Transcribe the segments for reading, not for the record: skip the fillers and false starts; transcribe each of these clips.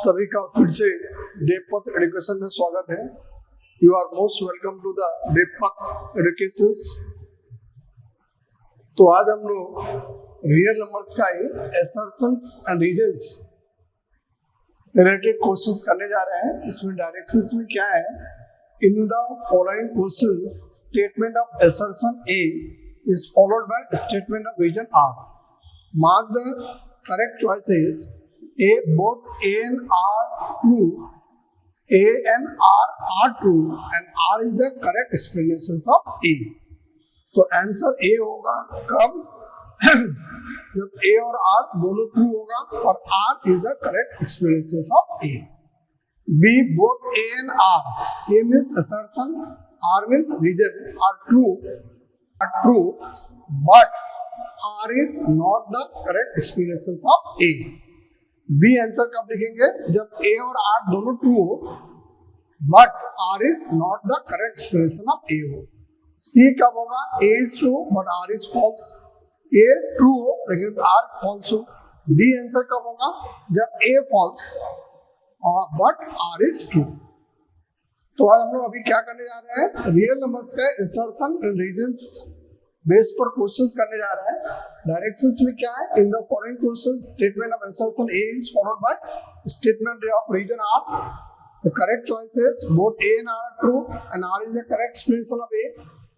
सभी का फिर से डेपक एजुकेशन में स्वागत है। You are most welcome to the डेपक एजुकेशन। तो आज हम लोग रियल नंबर्स का ही assertions and reasons related questions करने जा रहे हैं। इसमें डायरेक्शंस में क्या है, in the following questions statement of assertion A is followed by statement of reason R. Mark the correct choices A, both A and R true. A and R are true, and R is the correct explanations of A. तो answer A होगा कब? जब A और R दोनों true होगा और R is the correct explanations of A. B, both A and R. A means assertion, R means reason are true, but R is not the correct explanations of A. B answer कब लिखेंगे? जब A और R दोनों true हो but R is not the correct expression of A हो। C कब होगा? A is true but R is false. A true हो लेकिन आर फॉल्स हो। डी आंसर कब होगा? जब A false but R is true. तो आज हम लोग अभी क्या करने जा रहे हैं? रियल नंबर्स का असर्शन एंड रीजंस बेस पर क्वेश्चंस करने जा रहे हैं। डायरेक्शंस में क्या है? In the following questions statement of assertion A is followed by statement of reason R. The correct choices both A and R are true and R is the correct explanation of A.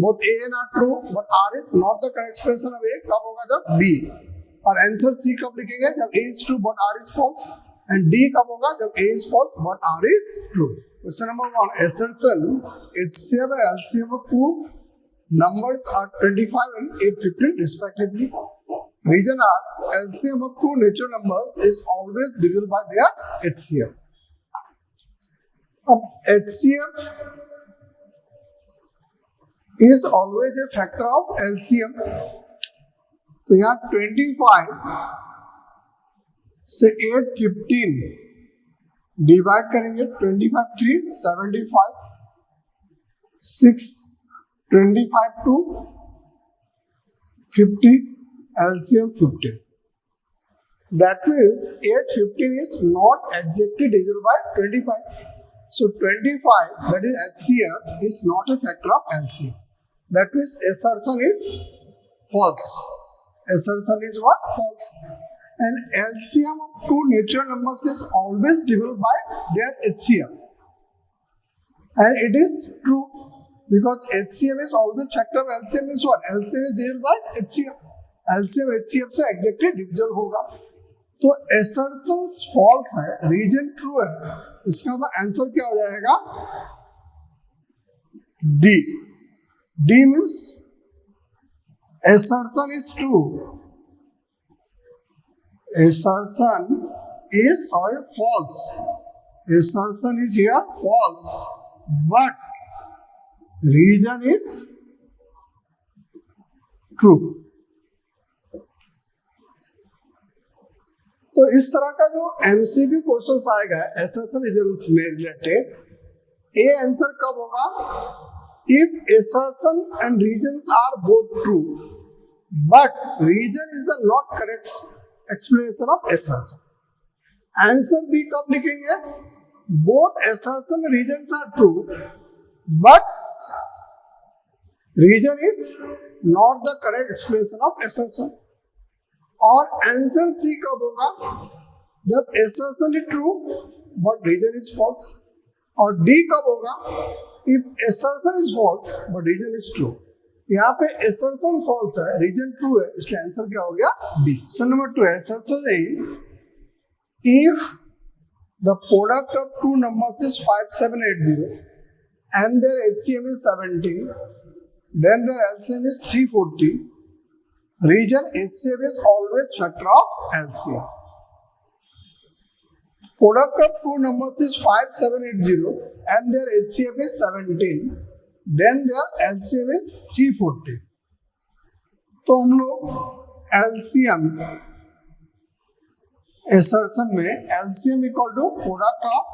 Both A and R true but R is not the correct explanation of A कब होगा? जब B. और answer C कब लिखेंगे? जब A is true but R is false. And D कब होगा? जब A is false but R is true. Question number 1, assertion HCF and LCM of two numbers are 25 and 815 respectively. Reason R, LCM of two natural numbers is always divisible by their HCF. अब HCF is always a factor of LCM. तो यहाँ 25 से 815 divide करेंगे। 25 3 75 6 25 to 50 LCM 50. That means 815 is not exactly divisible by 25. So 25, that is HCF, is not a factor of LCM. That means assertion is false. Assertion is what? False. And LCM of two natural numbers is always divisible by their HCF. And it is true. Because HCF is always factor of LCM is what? LCM is divisible by HCF. LCM HCF से exactly divisible होगा। तो assertions false है, region true है। इसका answer क्या हो जाएगा? D. D means assertion is true. Assertion is false. Assertion is here false, but reason is true. तो इस तरह का जो एमसीक्यू क्वेश्चन आएगा असर्शन रीजन्स में रिलेटेड, ए आंसर कब होगा? If assertion and reasons are both true but reason is the not correct explanation of assertion. Answer B कब लिखेंगे? Both assertion and reasons are true but reason is not the correct explanation of assertion. और answer C कब होगा? जब assertion is true but reason is false. और D कब होगा? If assertion is false but reason is true. यहाँ पे assertion false है, रीजन ट्रू है, इसलिए आंसर क्या हो गया? D. Question number 2, assertion A, if the product of two numbers is 5780 and their HCM is 17, then their LCM is 340. Region HCF is always factor of LCM. Product of two numbers is 5780 and their HCF is 17, then their LCM is 340. तो हम लोग LCM assertion में LCM equal to product of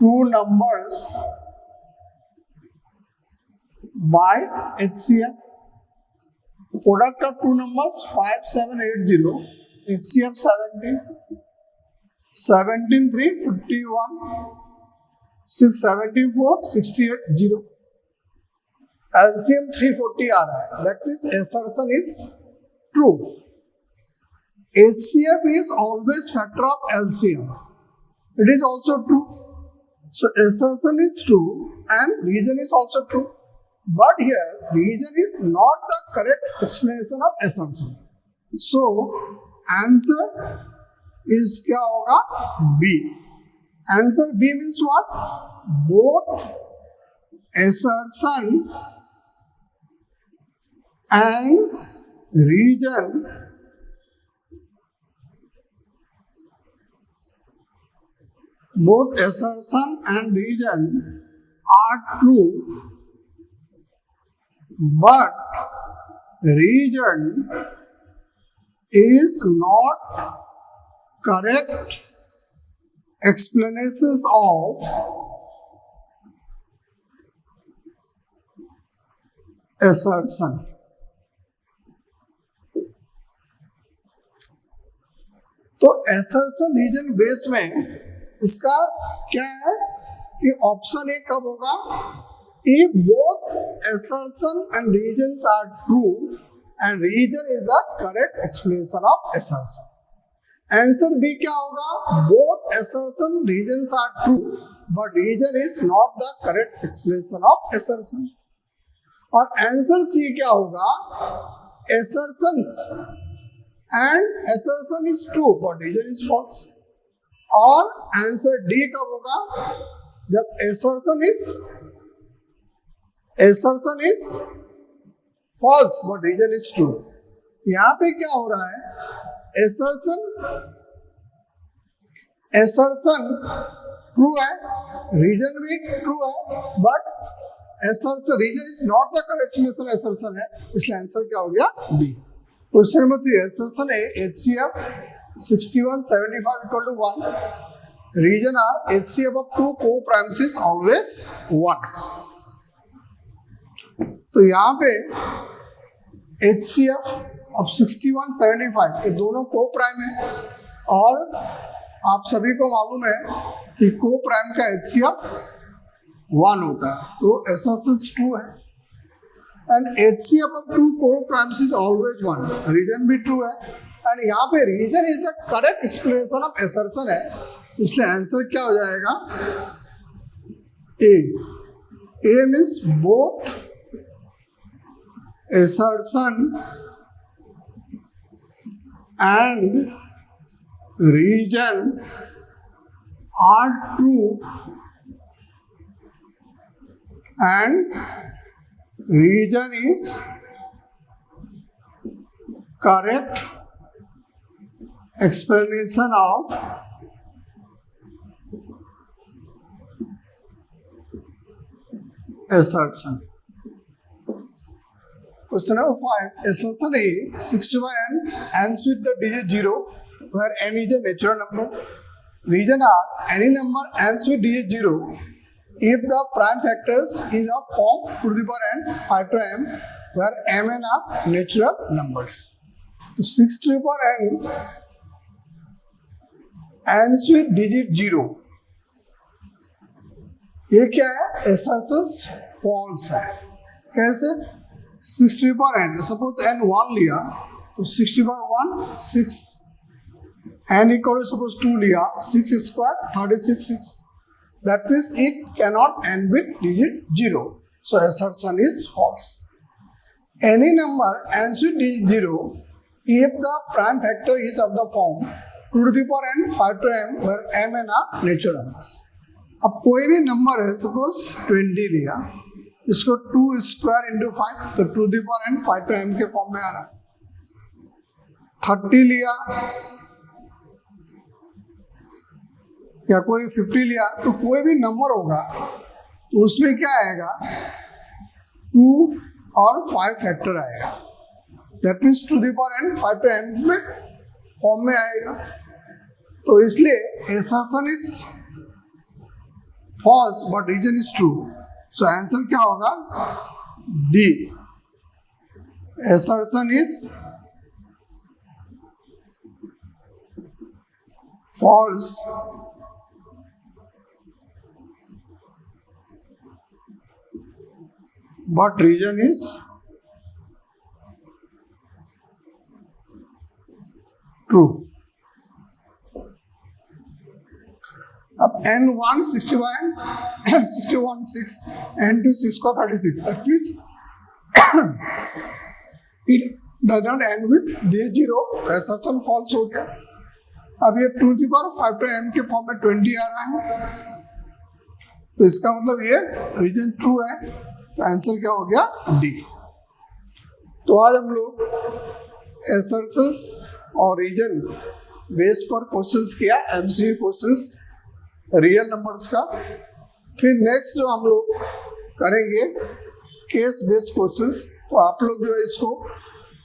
two numbers by HCF. Product of two numbers 5780, HCF 17. 17 3 51 6 74 68 0. LCM 340 आ रहा है. That means assertion is true. HCF is always factor of LCM. It is also true. So assertion is true and reason is also true. But here reason is not the correct explanation of assertion. So answer is क्या होगा? B. Answer B means what? Both assertion and reason are true, but reason is not correct explanations of assertion. तो assertion reason base में इसका क्या है कि option A कब होगा? If both assertion and reasons are true and reason is the correct explanation of assertion. Answer B क्या होगा? Both assertion reasons are true but reason is not the correct explanation of assertion. और answer C क्या होगा? Assertions and assertion is true but reason is false. और answer D कब होगा? जब assertion is false but reason is true. यहाँ पे क्या हो रहा है? assertion true है, reason भी true है, but assertion reason is not the correct explanation of assertion है, इसलिए आंसर क्या हो गया? B. Question number 3, assertion A HCF 61 75 equal to 1. Reason are HCF of two co-primes is always 1. तो यहाँ पे HCF of 61 75 ये दोनों को प्राइम है और आप सभी को मालूम है कि को प्राइम का HCF 1 होता है, तो assertion true है. And HCF of two co-primes is always 1. Reason भी ट्रू है एंड यहाँ पे reason is the correct explanation of assertion है, इसलिए आंसर क्या हो जाएगा? A means both assertion and reason are true and reason is correct explanation of assertion. Question number 5. Assertion A 61 and ends with the digit 0 where n is a natural number. Reason are any number ends with digit 0 if the prime factors is of form 2 to the power n 5 to m where m and are natural numbers. So 6 to the power n ends with digit 0. ये क्या है? assertion false है. कैसे? 6 to the power n, suppose n 1 लिया तो 6 to the power 1 6, n equal to suppose 2 लिया 6 square 36 6. That means it cannot end with digit 0. So assertion is false. Any number ends with digit 0 if the prime factor is of the form 2 to the power n 5 to m where m and are natural numbers. अब कोई भी number है, suppose 20 लिया, इसको 2 square into 5 तो 2 the power n 5 to m के form में आ रहा है. 30 लिया या कोई 50 लिया, तो कोई भी नंबर होगा तो उसमें क्या आएगा? 2 और 5 फैक्टर आएगा. That means 2 the power n 5 to m में फॉर्म में आएगा. तो इसलिए assertion is false but reason is true. So answer क्या होगा? D. assertion is false but reason is true. अब N1 61 61 6 N2 6 को 36 that means it does not end with D0 तो assertion false हो गया. अब ये 2 to the power 5 to m के फॉर्म में 20 आ रहा है तो इसका मतलब ये रीजन ट्रू है तो आंसर क्या हो गया डी. तो आज हम लोग assertions और रीजन बेस पर क्वेश्चंस किया एमसीक्यू क्वेश्चंस रियल नंबर्स का. फिर नेक्स्ट जो हम लोग करेंगे केस बेस्ड क्वेश्चंस. तो आप लोग जो है इसको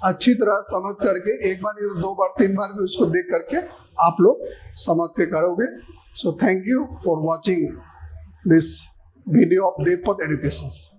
अच्छी तरह समझ करके एक बार नहीं तो 2 बार 3 बार भी उसको देख करके आप लोग समझ के करोगे. So thank you for watching this video of देवपत एजुकेशन.